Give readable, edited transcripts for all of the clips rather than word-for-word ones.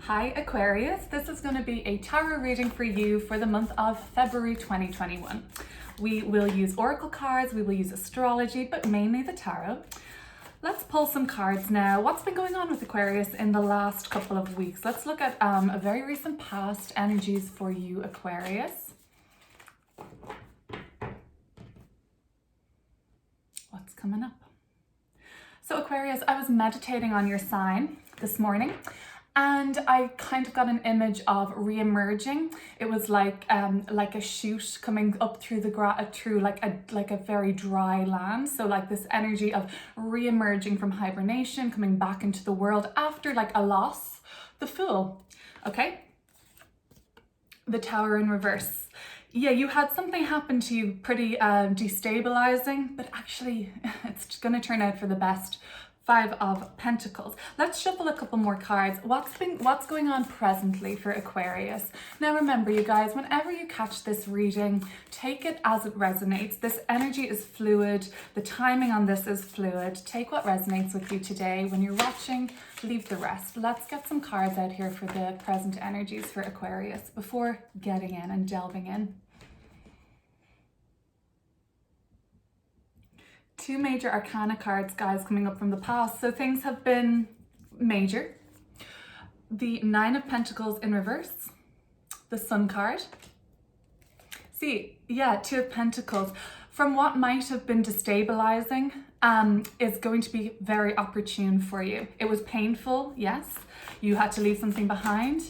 Hi Aquarius, this is going to be a tarot reading for you for the month of February 2021. We will use oracle cards, we will use astrology, but mainly the tarot. Let's pull some cards now. What's been going on with Aquarius in the last couple of weeks? Let's look at a very recent past energies for you, Aquarius. What's coming up? So Aquarius, I was meditating on your sign this morning, and I kind of got an image of re-emerging. It was like a shoot coming up through through like a very dry land. So like this energy of re-emerging from hibernation, coming back into the world after like a loss. The Fool, okay? The Tower in reverse. Yeah, you had something happen to you pretty destabilizing, but actually it's going to turn out for the best. Five of Pentacles. Let's shuffle a couple more cards. What's going on presently for Aquarius? Now remember, you guys, whenever you catch this reading, take it as it resonates. This energy is fluid. The timing on this is fluid. Take what resonates with you today. When you're watching, leave the rest. Let's get some cards out here for the present energies for Aquarius before getting in and delving in. Two major arcana cards, guys, coming up from the past. So things have been major. The Nine of Pentacles in reverse. The Sun card. See, yeah, Two of Pentacles. From what might have been destabilizing, is going to be very opportune for you. It was painful, yes. You had to leave something behind.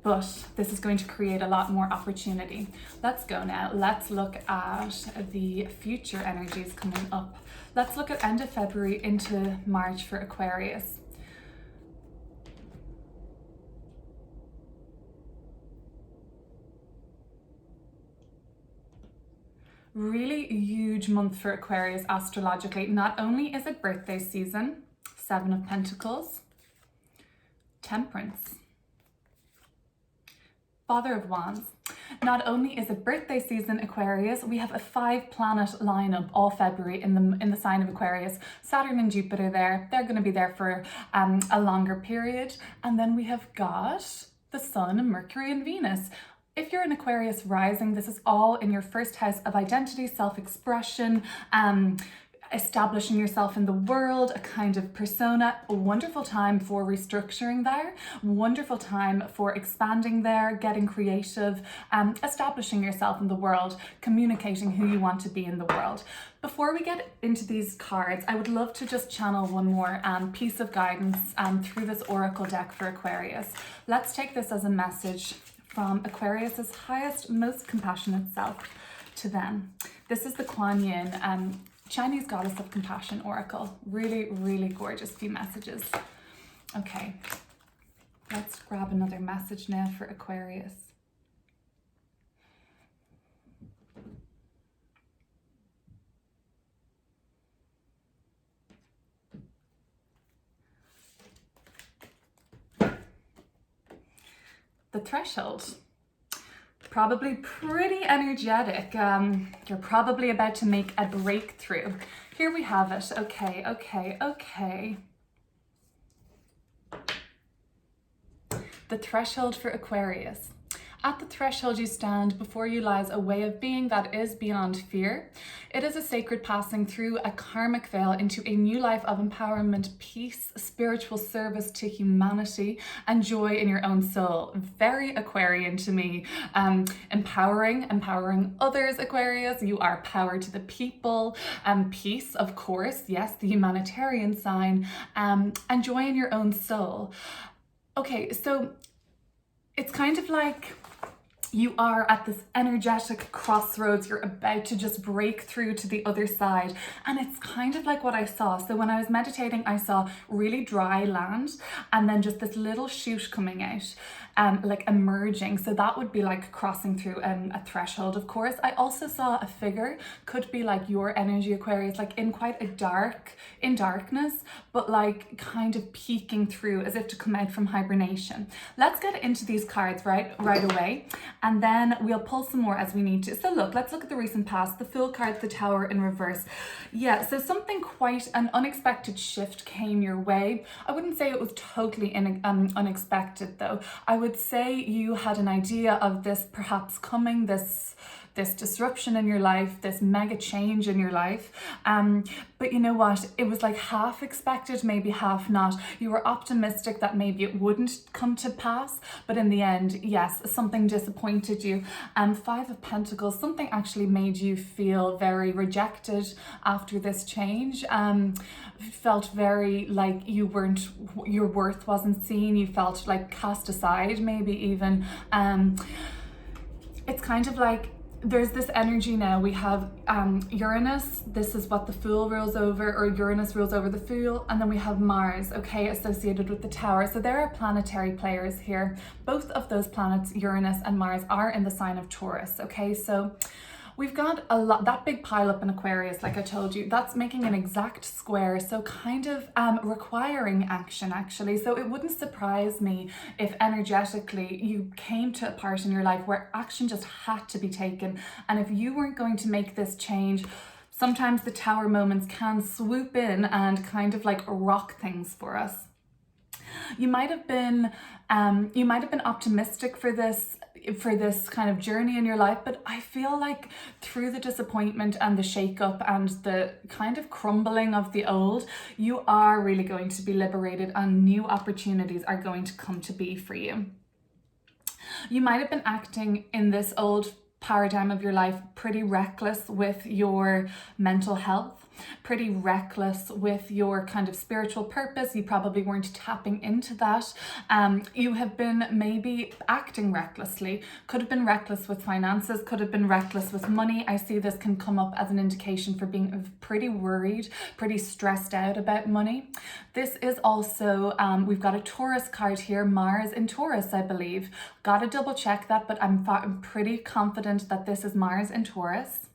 But this is going to create a lot more opportunity. Let's go now. Let's look at the future energies coming up. Let's look at end of February into March for Aquarius. Really huge month for Aquarius astrologically. Not only is it birthday season, Seven of Pentacles, Temperance, Father of Wands. Not only is it birthday season, Aquarius, we have a 5-planet lineup all February in the sign of Aquarius. Saturn and Jupiter there. They're going to be there for a longer period. And then we have got the Sun, Mercury and Venus. If you're an Aquarius rising, this is all in your first house of identity, self-expression, establishing yourself in the world, a kind of persona. A wonderful time for restructuring there, wonderful time for expanding there, getting creative, establishing yourself in the world, communicating who you want to be in the world. Before we get into these cards, I would love to just channel one more piece of guidance through this oracle deck for Aquarius. Let's take this as a message from Aquarius's highest, most compassionate self to them. This is the Kuan Yin, Chinese goddess of compassion oracle. Really, really gorgeous few messages. Okay, let's grab another message now for Aquarius. The Threshold. Probably pretty energetic. You're probably about to make a breakthrough. Here we have it. Okay. The threshold for Aquarius. At the threshold you stand, before you lies a way of being that is beyond fear. It is a sacred passing through a karmic veil into a new life of empowerment, peace, spiritual service to humanity, and joy in your own soul. Very Aquarian to me. Empowering others, Aquarius. You are power to the people. Peace, of course, yes, the humanitarian sign. And joy in your own soul. Okay, so it's kind of like you are at this energetic crossroads. You're about to just break through to the other side. And it's kind of like what I saw. So when I was meditating, I saw really dry land and then just this little shoot coming out, like emerging. So that would be like crossing through a threshold, of course. I also saw a figure, could be like your energy, Aquarius, like in quite in darkness, but like kind of peeking through as if to come out from hibernation. Let's get into these cards right away. and then we'll pull some more as we need to. So look, let's look at the recent past. The Fool card, the Tower in reverse. Yeah, so something quite an unexpected shift came your way. I wouldn't say it was totally unexpected though. I would say you had an idea of this perhaps coming, this disruption in your life, this mega change in your life. But you know what? It was like half expected, maybe half not. You were optimistic that maybe it wouldn't come to pass, but in the end, yes, something disappointed you. Five of Pentacles, something actually made you feel very rejected after this change. Felt very like your worth wasn't seen. You felt like cast aside, maybe even. It's kind of like there's this energy now. We have Uranus, this is what the Fool rules over, or Uranus rules over the Fool, and then we have Mars, okay, associated with the Tower. So there are planetary players here. Both of those planets, Uranus and Mars, are in the sign of Taurus, okay? So we've got a lot, that big pile up in Aquarius, like I told you, that's making an exact square, so kind of requiring action actually. So it wouldn't surprise me if energetically you came to a part in your life where action just had to be taken. And if you weren't going to make this change, sometimes the Tower moments can swoop in and kind of like rock things for us. You might have been optimistic for this kind of journey in your life, but I feel like through the disappointment and the shake-up and the kind of crumbling of the old, you are really going to be liberated and new opportunities are going to come to be for you. You might have been acting in this old paradigm of your life pretty reckless with your mental health, pretty reckless with your kind of spiritual purpose. You probably weren't tapping into that. You have been maybe acting recklessly, could have been reckless with finances, could have been reckless with money. I see this can come up as an indication for being pretty worried, pretty stressed out about money. This is also, we've got a Taurus card here, Mars in Taurus, I believe. Gotta double check that, but I'm pretty confident that this is Mars in Taurus.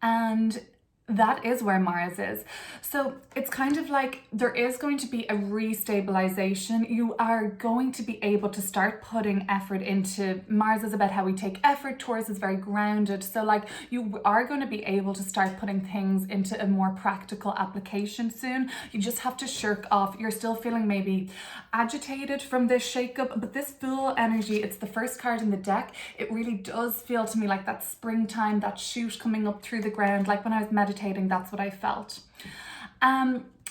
And that is where Mars is. So it's kind of like there is going to be a restabilization. You are going to be able to start putting effort into, Mars is about how we take effort, Taurus is very grounded. So like you are going to be able to start putting things into a more practical application soon. You just have to shirk off. You're still feeling maybe agitated from this shakeup, but this Fool energy, it's the first card in the deck. It really does feel to me like that springtime, that shoot coming up through the ground. Like when I was meditating, that's what I felt.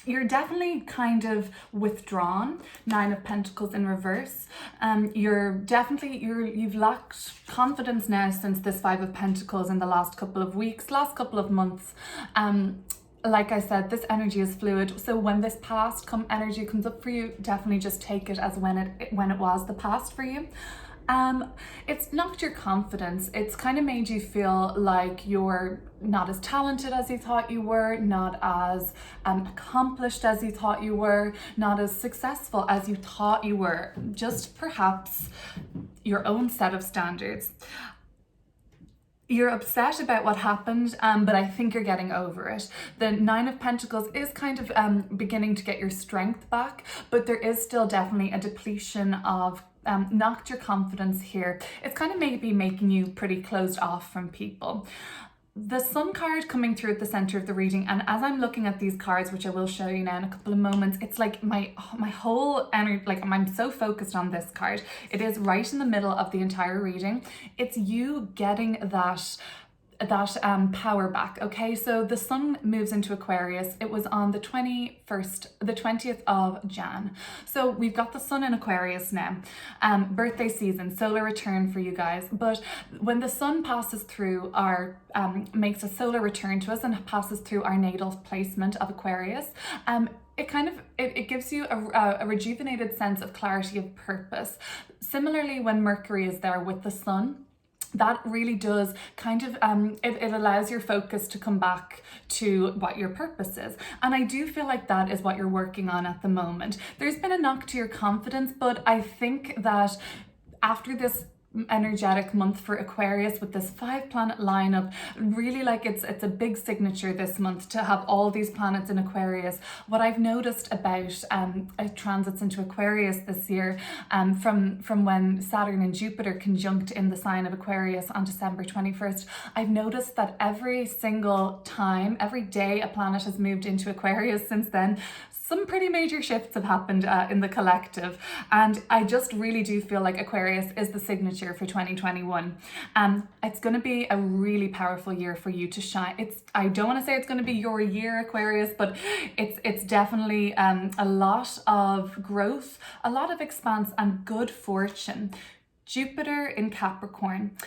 You're definitely kind of withdrawn, Nine of Pentacles in reverse. You've lacked confidence now since this Five of Pentacles in the last couple of weeks, last couple of months. Like I said, this energy is fluid. So when this past energy comes up for you, definitely just take it as when it was the past for you. It's knocked your confidence. It's kind of made you feel like you're not as talented as you thought you were, not as accomplished as you thought you were, not as successful as you thought you were. Just perhaps your own set of standards. You're upset about what happened, but I think you're getting over it. The Nine of Pentacles is kind of beginning to get your strength back, but there is still definitely a depletion of knocked your confidence here. It's kind of maybe making you pretty closed off from people. The Sun card coming through at the center of the reading, and as I'm looking at these cards, which I will show you now in a couple of moments, it's like my whole energy, like I'm so focused on this card. It is right in the middle of the entire reading. It's you getting that power back. Okay, so the Sun moves into Aquarius. It was on the 20th of Jan. So we've got the Sun in Aquarius now. Birthday season, solar return for you guys. But when the Sun passes through makes a solar return to us and passes through our natal placement of Aquarius, it gives you a rejuvenated sense of clarity of purpose. Similarly, when Mercury is there with the Sun, that really does kind of, it allows your focus to come back to what your purpose is. And I do feel like that is what you're working on at the moment. There's been a knock to your confidence, but I think that after this energetic month for Aquarius with this 5-planet lineup. Really, like, it's a big signature this month to have all these planets in Aquarius. What I've noticed about transits into Aquarius this year, from when Saturn and Jupiter conjunct in the sign of Aquarius on December 21st, I've noticed that every single time, every day a planet has moved into Aquarius since then, some pretty major shifts have happened in the collective, and I just really do feel like Aquarius is the signature for 2021. It's going to be a really powerful year for you to shine. I don't want to say it's going to be your year, Aquarius, but it's definitely a lot of growth, a lot of expanse, and good fortune. Jupiter in Capricorn.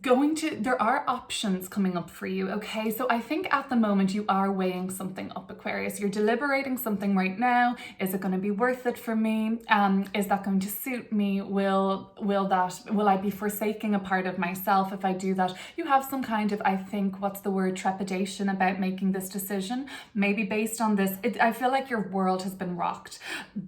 There are options coming up for you, okay? So I think at the moment you are weighing something up, Aquarius. You're deliberating something right now. Is it going to be worth it for me? Is that going to suit me? Will I be forsaking a part of myself if I do that? You have some kind of, I think, trepidation about making this decision. Maybe based on this, I feel like your world has been rocked.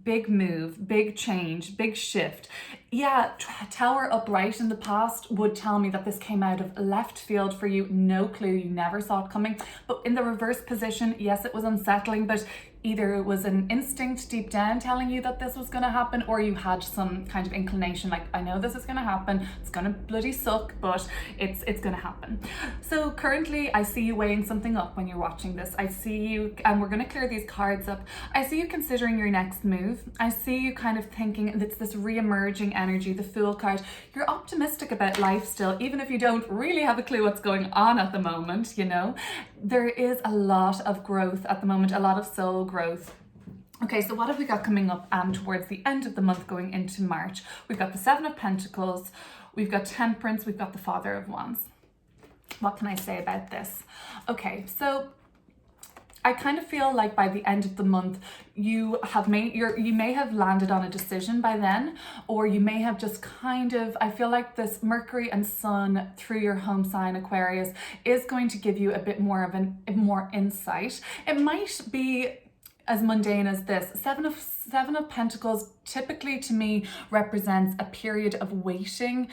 Big move, big change, big shift. Yeah, Tower upright in the past would tell me that this came out of left field for you. No clue, you never saw it coming. But in the reverse position, yes, it was unsettling, but either it was an instinct deep down telling you that this was going to happen, or you had some kind of inclination like, I know this is going to happen, it's going to bloody suck, but it's going to happen. So currently I see you weighing something up when you're watching this. I see you, and we're going to clear these cards up, I see you considering your next move. I see you kind of thinking it's this re-emerging energy, the Fool card. You're optimistic about life still, even if you don't really have a clue what's going on at the moment, you know. There is a lot of growth at the moment, a lot of soul growth. Okay, so what have we got coming up towards the end of the month going into March? We've got the 7 of Pentacles, we've got Temperance, we've got the Father of Wands. What can I say about this? Okay, so I kind of feel like by the end of the month, you may have landed on a decision by then, or you may have just kind of, I feel like this Mercury and Sun through your home sign Aquarius is going to give you a bit more of more insight. It might be as mundane as this. Seven of Pentacles typically to me represents a period of waiting.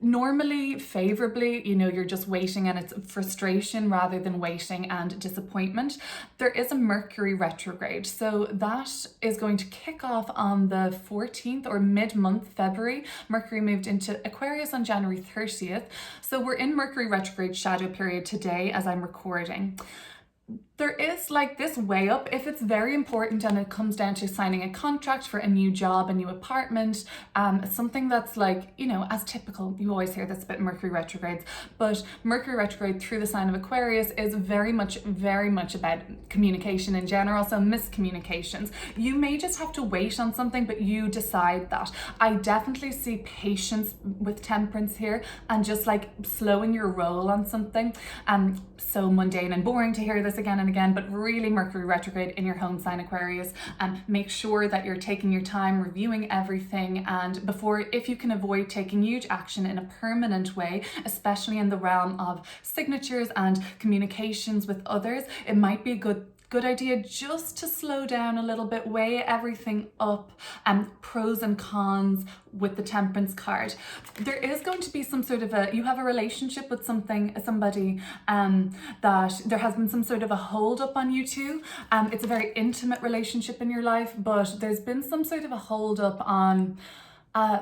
Normally favorably, you know, you're just waiting and it's frustration rather than waiting and disappointment. There is a Mercury retrograde, so that is going to kick off on the 14th or mid-month February. Mercury moved into Aquarius on January 30th, so we're in Mercury retrograde shadow period today as I'm recording. There is like this way up if it's very important and it comes down to signing a contract for a new job, a new apartment, something that's like, you know, as typical. You always hear this about Mercury retrogrades, but Mercury retrograde through the sign of Aquarius is very much about communication in general. So miscommunications. You may just have to wait on something, but you decide that. I definitely see patience with Temperance here and just like slowing your roll on something. So mundane and boring to hear this again and again, but really Mercury retrograde in your home sign Aquarius, and make sure that you're taking your time reviewing everything, and if you can avoid taking huge action in a permanent way, especially in the realm of signatures and communications with others, it might be a good idea just to slow down a little bit, weigh everything up, pros and cons with the Temperance card. There is going to be some sort of you have a relationship with somebody that there has been some sort of a hold up on you two. It's a very intimate relationship in your life, but there's been some sort of a hold up on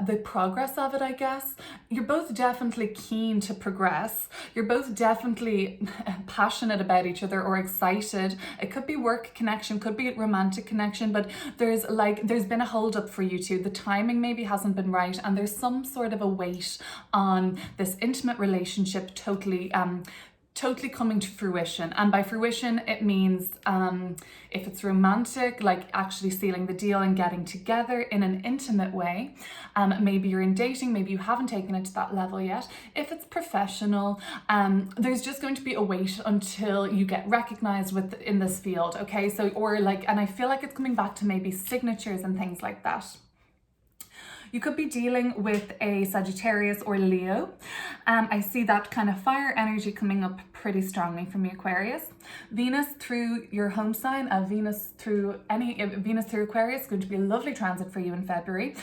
the progress of it, I guess. You're both definitely keen to progress. You're both definitely passionate about each other or excited. It could be work connection, could be romantic connection, but there's been a hold up for you two. The timing maybe hasn't been right, and there's some sort of a weight on this intimate relationship totally coming to fruition. And by fruition, it means if it's romantic, like actually sealing the deal and getting together in an intimate way. Maybe you're in dating, maybe you haven't taken it to that level yet. If it's professional, there's just going to be a wait until you get recognized in this field, okay? So, and I feel like it's coming back to maybe signatures and things like that. You could be dealing with a Sagittarius or Leo. I see that kind of fire energy coming up pretty strongly from the Aquarius. Venus through your home sign, Venus through Aquarius is going to be a lovely transit for you in February,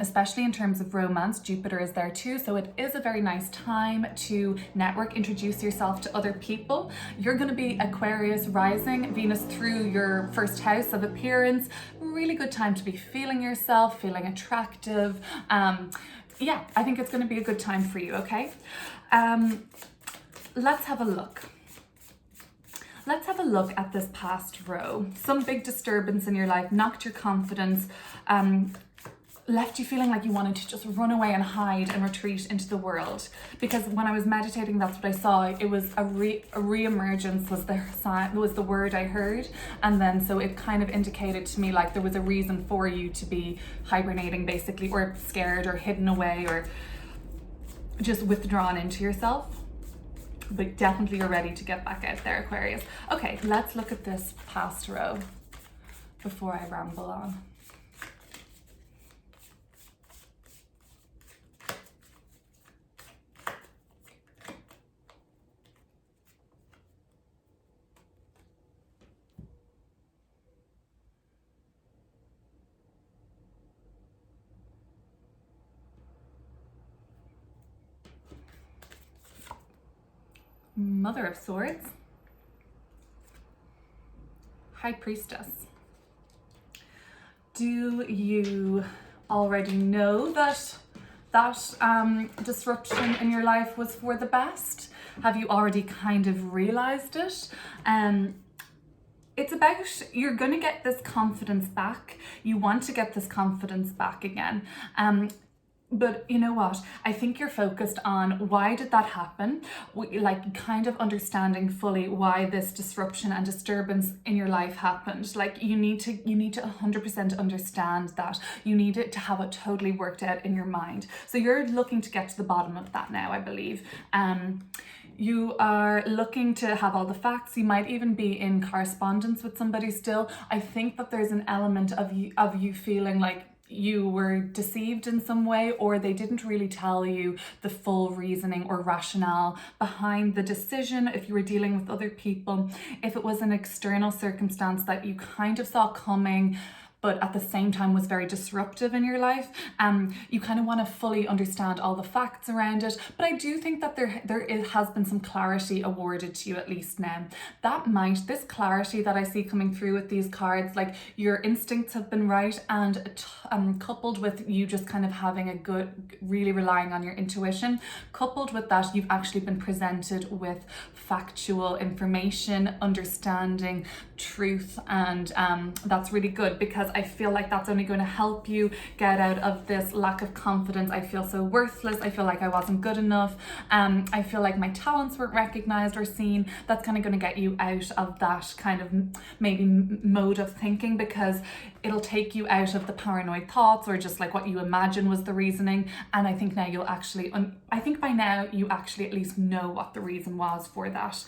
especially in terms of romance. Jupiter is there too, so it is a very nice time to network, introduce yourself to other people. You're going to be Aquarius rising, Venus through your first house of appearance. Really good time to be feeling yourself, feeling attractive. Yeah, I think it's going to be a good time for you, okay? Let's have a look. Let's have a look at this past row. Some big disturbance in your life knocked your confidence, left you feeling like you wanted to just run away and hide and retreat into the world. Because when I was meditating, that's what I saw. It was a re-emergence was the word I heard. And then so it kind of indicated to me like there was a reason for you to be hibernating basically, or scared or hidden away or just withdrawn into yourself. But definitely you're ready to get back out there, Aquarius. Okay, let's look at this past row before I ramble on. Mother of Swords, High Priestess. Do you already know that disruption in your life was for the best? Have you already kind of realized it? It's about, you're going to get this confidence back. You want to get this confidence back again. But you know what? I think you're focused on why did that happen? Like kind of understanding fully why this disruption and disturbance in your life happened. Like you need to 100% understand that. You need it to have it totally worked out in your mind. So you're looking to get to the bottom of that now, I believe. You are looking to have all the facts. You might even be in correspondence with somebody still. I think that there's an element of you feeling like you were deceived in some way, or they didn't really tell you the full reasoning or rationale behind the decision. If you were dealing with other people, if it was an external circumstance that you kind of saw coming, but at the same time was very disruptive in your life, you kind of want to fully understand all the facts around it. But I do think that there has been some clarity awarded to you at least now. This clarity that I see coming through with these cards, like your instincts have been right, and coupled with you just kind of having a good, really relying on your intuition, coupled with that, you've actually been presented with factual information, understanding, truth, and that's really good, because I feel like that's only going to help you get out of this lack of confidence. I feel so worthless. I feel like I wasn't good enough. I feel like my talents weren't recognized or seen. That's kind of going to get you out of that kind of maybe mode of thinking, because it'll take you out of the paranoid thoughts or just like what you imagine was the reasoning. And I think now you'll actually, I think by now you actually at least know what the reason was for that.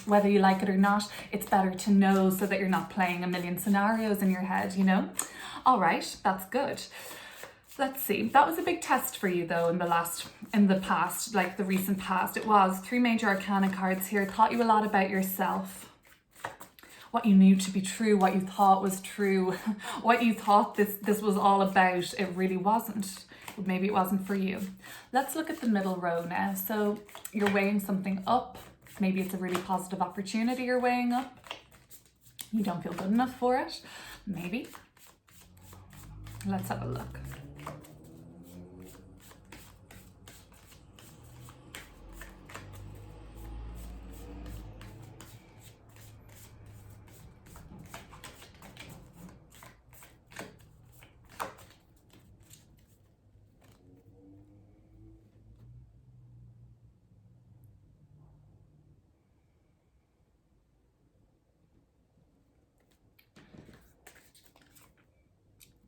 Whether you like it or not, it's better to know so that you're not playing a million scenarios in your head, you know? All right, that's good. Let's see. That was a big test for you though in the past, like the recent past. It was 3 major arcana cards here. It taught you a lot about yourself. What you knew to be true, what you thought was true, what you thought this was all about. It really wasn't. Maybe it wasn't for you. Let's look at the middle row now. So you're weighing something up. Maybe it's a really positive opportunity you're weighing up. You don't feel good enough for it. Maybe. Let's have a look.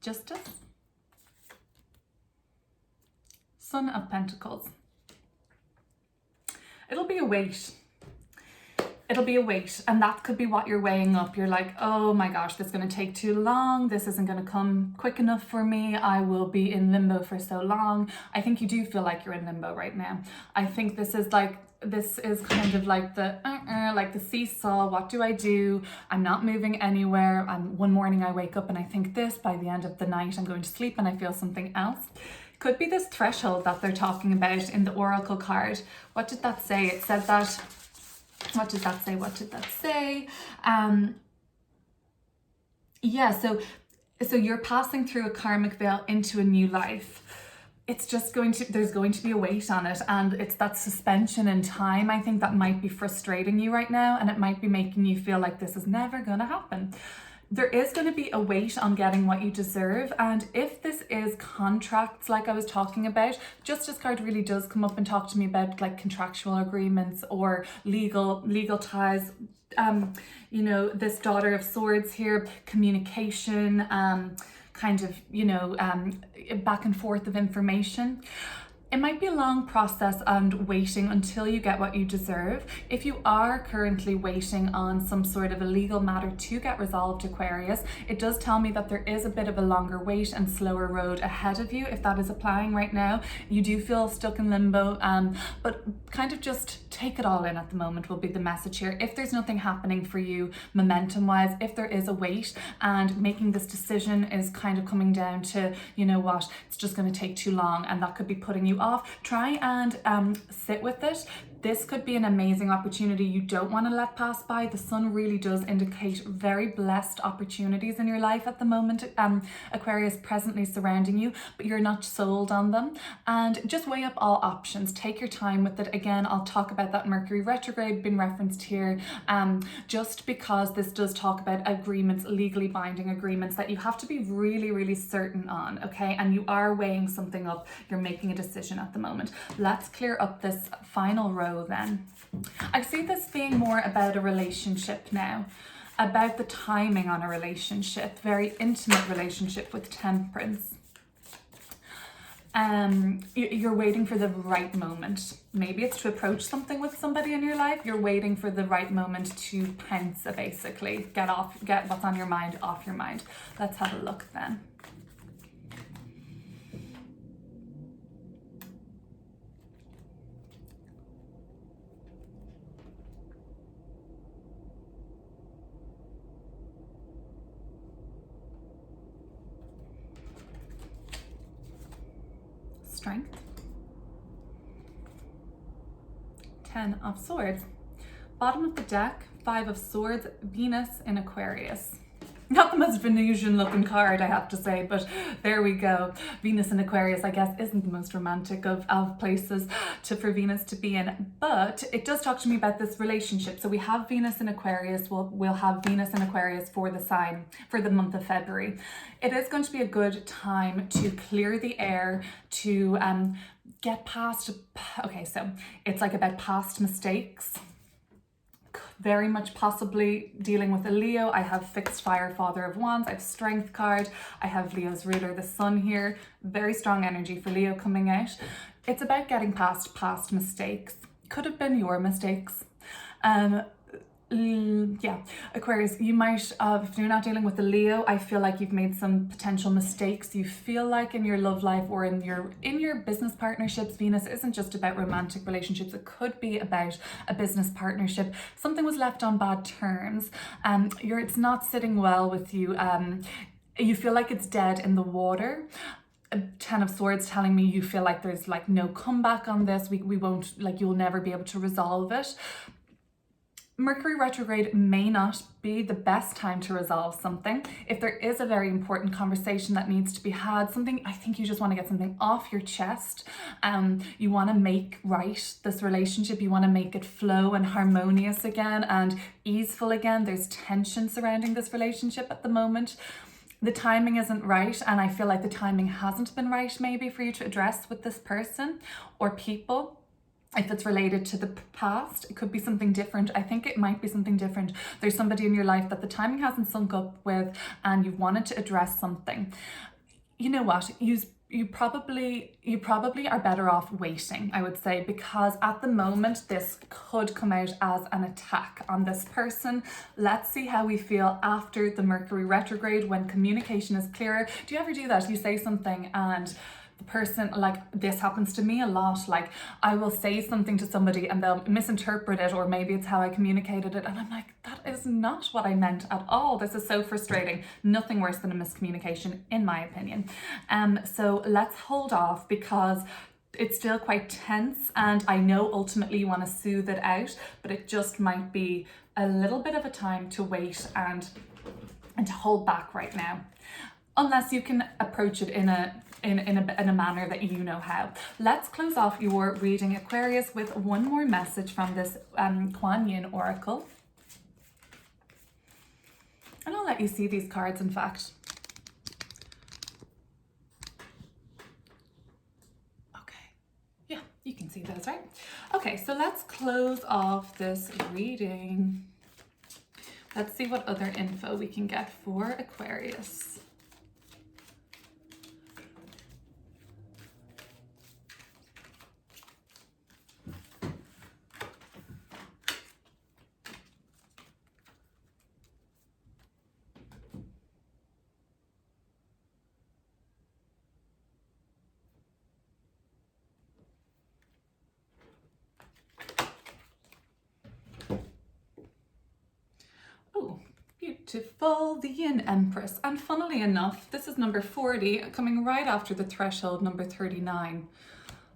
Justice, Son of Pentacles. It'll be a wait. it'll be a weight, and that could be what you're weighing up. You're like, oh my gosh, this is going to take too long. This isn't going to come quick enough for me. I will be in limbo for so long. I think you do feel like you're in limbo right now. I think this is kind of like the seesaw. What do I do? I'm not moving anywhere. And one morning I wake up and I think this, by the end of the night I'm going to sleep and I feel something else. Could be this threshold that they're talking about in the oracle card. What did that say? It said that, what did that say? Yeah, so you're passing through a karmic veil into a new life. It's just there's going to be a weight on it, and it's that suspension in time, I think, that might be frustrating you right now, and it might be making you feel like this is never going to happen. There is going to be a weight on getting what you deserve, and if this is contracts like I was talking about, Justice card really does come up and talk to me about like contractual agreements or legal ties. You know, this Daughter of Swords here, communication, kind of, you know, back and forth of information. It might be a long process and waiting until you get what you deserve. If you are currently waiting on some sort of a legal matter to get resolved, Aquarius, it does tell me that there is a bit of a longer wait and slower road ahead of you. If that is applying right now, you do feel stuck in limbo, but kind of just take it all in at the moment will be the message here. If there's nothing happening for you momentum wise, if there is a wait and making this decision is kind of coming down to, you know what, it's just going to take too long, and that could be putting you off, try and sit with it. This could be an amazing opportunity you don't want to let pass by. The sun really does indicate very blessed opportunities in your life at the moment, Aquarius, presently surrounding you, but you're not sold on them. And just weigh up all options. Take your time with it. Again, I'll talk about that Mercury retrograde being referenced here, just because this does talk about agreements, legally binding agreements that you have to be really, really certain on, okay? And you are weighing something up. You're making a decision at the moment. Let's clear up this final row then. I see this being more about a relationship now, about the timing on a relationship, very intimate relationship with Temperance. You're waiting for the right moment. Maybe it's to approach something with somebody in your life. You're waiting for the right moment to pounce, basically. Get what's on your mind off your mind. Let's have a look then. Strength, 10 of Swords, bottom of the deck, 5 of Swords, Venus in Aquarius. Not the most Venusian looking card, I have to say, but there we go. Venus in Aquarius, I guess, isn't the most romantic of places for Venus to be in, but it does talk to me about this relationship. So we have Venus in Aquarius, we'll have Venus in Aquarius for the sign, for the month of February. It is going to be a good time to clear the air, to get past, okay, so it's like about past mistakes. Very much possibly dealing with a Leo. I have fixed fire, Father of Wands. I have Strength card. I have Leo's ruler, the Sun here. Very strong energy for Leo coming out. It's about getting past past mistakes. Could have been your mistakes. Yeah, Aquarius, you might, if you're not dealing with a Leo, I feel like you've made some potential mistakes. You feel like in your love life or in your business partnerships, Venus isn't just about romantic relationships. It could be about a business partnership. Something was left on bad terms. It's not sitting well with you. You feel like it's dead in the water. 10 of Swords telling me you feel like there's like no comeback on this. We won't, like, you'll never be able to resolve it. Mercury retrograde may not be the best time to resolve something. If there is a very important conversation that needs to be had, something, I think you just want to get something off your chest. You want to make right this relationship. You want to make it flow and harmonious again and easeful again. There's tension surrounding this relationship at the moment. The timing isn't right, and I feel like the timing hasn't been right maybe for you to address with this person or people. If it's related to the past, it could be something different. I think it might be something different. There's somebody in your life that the timing hasn't sunk up with and you've wanted to address something. You know what? you probably are better off waiting, I would say, because at the moment this could come out as an attack on this person. Let's see how we feel after the Mercury retrograde, when communication is clearer. Do you ever do that? You say something and the person, like, this happens to me a lot, like I will say something to somebody and they'll misinterpret it, or maybe it's how I communicated it, and I'm like, that is not what I meant at all. This is so frustrating. Nothing worse than a miscommunication, in my opinion. So let's hold off, because it's still quite tense, and I know ultimately you want to soothe it out, but it just might be a little bit of a time to wait and to hold back right now, unless you can approach it in a manner that you know how. Let's close off your reading, Aquarius, with one more message from this Kuan Yin oracle. And I'll let you see these cards, in fact. Okay. Yeah, you can see those, right? Okay, so let's close off this reading. Let's see what other info we can get for Aquarius. Beautiful, the Yin Empress. And funnily enough, this is number 40, coming right after the threshold, number 39.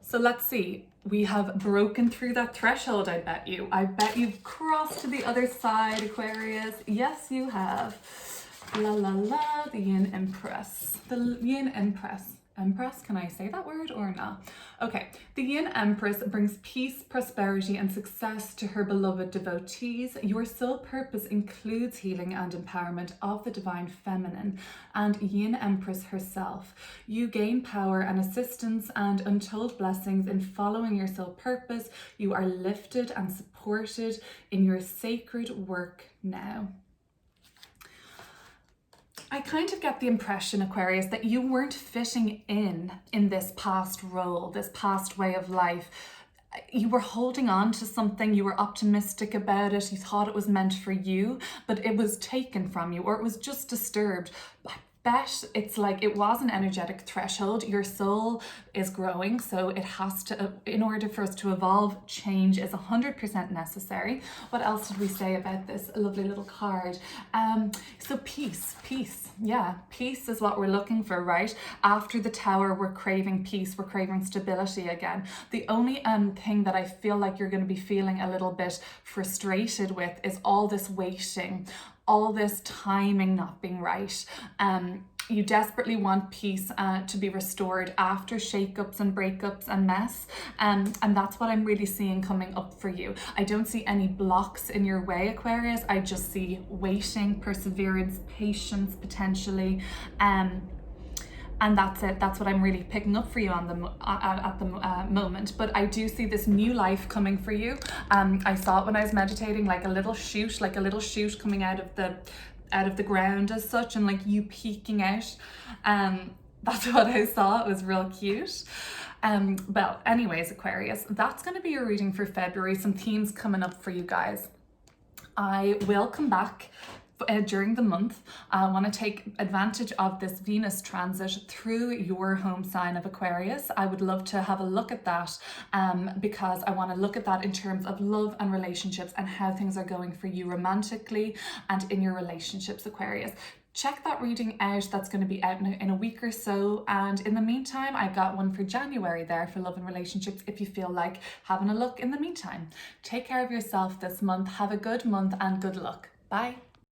So let's see, we have broken through that threshold, I bet you. I bet you've crossed to the other side, Aquarius. Yes, you have. La la la, the Yin Empress. The Yin Empress. Empress, can I say that word or not? Okay, the Yin Empress brings peace, prosperity, and success to her beloved devotees. Your sole purpose includes healing and empowerment of the divine feminine and Yin Empress herself. You gain power and assistance and untold blessings in following your sole purpose. You are lifted and supported in your sacred work now. I kind of get the impression, Aquarius, that you weren't fitting in this past role, this past way of life. You were holding on to something, you were optimistic about it, you thought it was meant for you, but it was taken from you, or it was just disturbed. I bet it's like it was an energetic threshold. Your soul is growing, so it has to, in order for us to evolve, change is 100% necessary. What else did we say about this lovely little card? So peace. Yeah, peace is what we're looking for, right? After the Tower, we're craving peace, we're craving stability again. The only thing that I feel like you're going to be feeling a little bit frustrated with is all this waiting, all this timing not being right. You desperately want peace to be restored after shakeups and breakups and mess. And that's what I'm really seeing coming up for you. I don't see any blocks in your way, Aquarius. I just see waiting, perseverance, patience, potentially. And that's it. That's what I'm really picking up for you on at the moment. But I do see this new life coming for you. I saw it when I was meditating, like a little shoot coming out of the ground as such, and like you peeking out. That's what I saw. It was real cute. Well, anyways, Aquarius, that's going to be your reading for February. Some themes coming up for you guys. I will come back during the month. I want to take advantage of this Venus transit through your home sign of Aquarius. I would love to have a look at that because I want to look at that in terms of love and relationships and how things are going for you romantically and in your relationships, Aquarius. Check that reading out. That's going to be out in a week or so. And in the meantime, I got one for January there for love and relationships if you feel like having a look in the meantime. Take care of yourself this month. Have a good month and good luck. Bye.